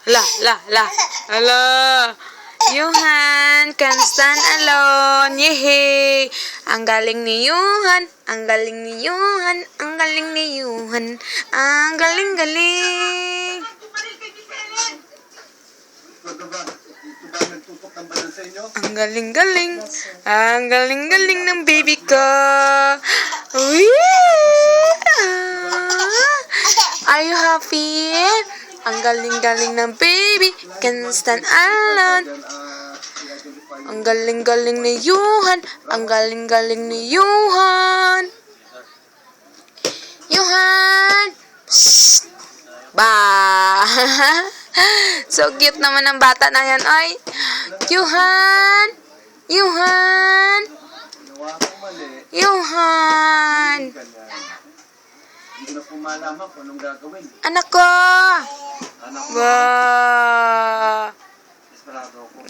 Ala. Johan can stand alone. Yehey. Ang galing ni Johan. Ang galing ni Johan. Ang galing ni Johan. Ang galing-galing. Ang galing-galing. Ang galing-galing ng baby ko. Are you happy? Ang galing-galing ng baby can stand alone. Ang galing-galing ni Johan. Ang galing-galing ni Johan. Johan! Psst! Ba! So cute naman ang bata na yan, ay. Johan! Johan! Johan! Hindi na po malaman kung anong gagawin. Anak ko! Anak ko. Ba! Desperado ako.